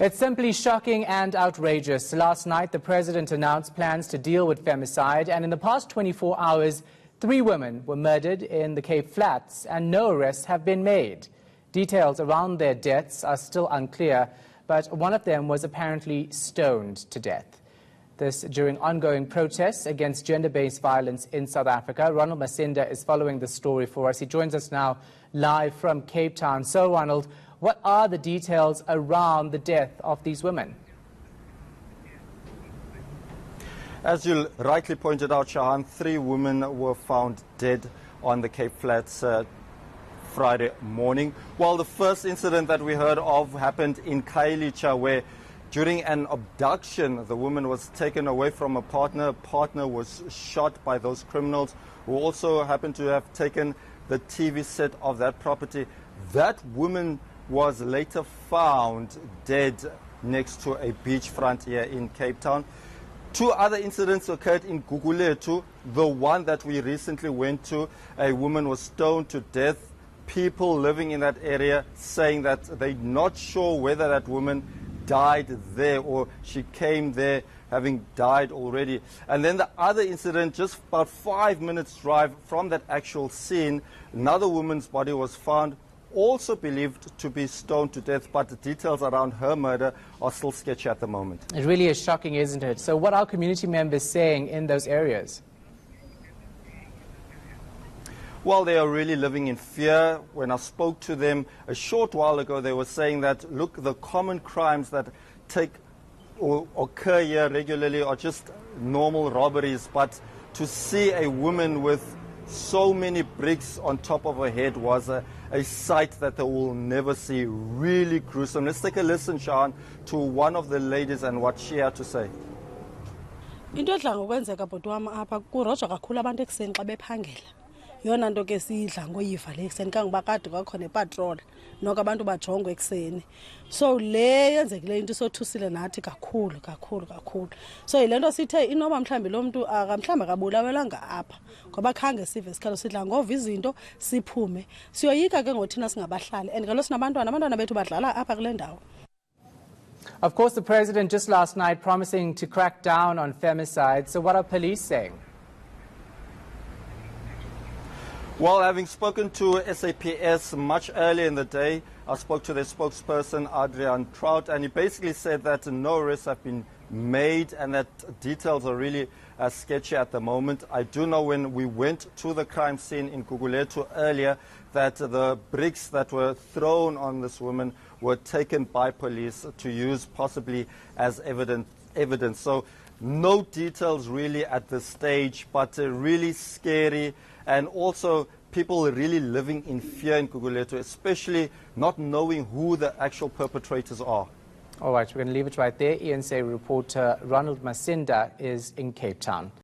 It's simply shocking and outrageous. Last night, the president announced plans to deal with femicide, and in the past 24 hours, 3 women were murdered in the Cape Flats, and no arrests have been made. Details around their deaths are still unclear, but one of them was apparently stoned to death. This during ongoing protests against gender-based violence in South Africa. Ronald Masinda is following the story for us. He joins us now live from Cape Town. So, Ronald, what are the details around the death of these women? As you rightly pointed out, Shahan, 3 women were found dead on the Cape Flats Friday morning. Well, the first incident that we heard of happened in Khayelitsha, where during an abduction, the woman was taken away from a partner. A partner was shot by those criminals who also happened to have taken the TV set of that property. That woman was later found dead next to a beachfront here in Cape Town. 2 other incidents occurred in Gugulethu. The one that we recently went to, a woman was stoned to death. People living in that area saying that they're not sure whether that woman died there or she came there having died already. And then the other incident, just about 5 minutes drive from that actual scene, another woman's body was found, also believed to be stoned to death, but the details around her murder are still sketchy at the moment. It really is shocking, isn't it? So what are community members saying in those areas? Well, they are really living in fear. When I spoke to them a short while ago, they were saying that, look, the common crimes that take or occur here regularly are just normal robberies, but to see a woman with so many bricks on top of her head was a sight that they will never see. Really gruesome. Let's take a listen, Sean, to one of the ladies and what she had to say. Into edla ngokwenzeka bhuti wami apha kurojwa kakhulu abantu ekseni xa bephangela. Yona nto ke sidla ngoyiva le ekseni kangoba kade kwakhona ipatrol noko abantu bajongwe ekseni. So le yenzekile into sothusile nathi kakhulu. So yilento sithe inoba mhlambi lo muntu akamhlamba kabulawelanga apha ngoba khange sive isikhalo sidla ngova izinto siphume. Siyoyika ke ngothina singabahlali and kalo sinabantwana bethu badlala apha kule ndawo. Of course, the president just last night promising to crack down on femicide. So what are police saying? Well, having spoken to SAPS much earlier in the day, I spoke to their spokesperson, Adrian Trout, and he basically said that no arrests have been made and that details are really sketchy at the moment. I do know when we went to the crime scene in Gugulethu earlier that the bricks that were thrown on this woman were taken by police to use possibly as evidence. So no details really at this stage, but really scary, and also people really living in fear in Gugulethu, especially not knowing who the actual perpetrators are. All right, we're going to leave it right there. ENSA reporter Ronald Masinda is in Cape Town.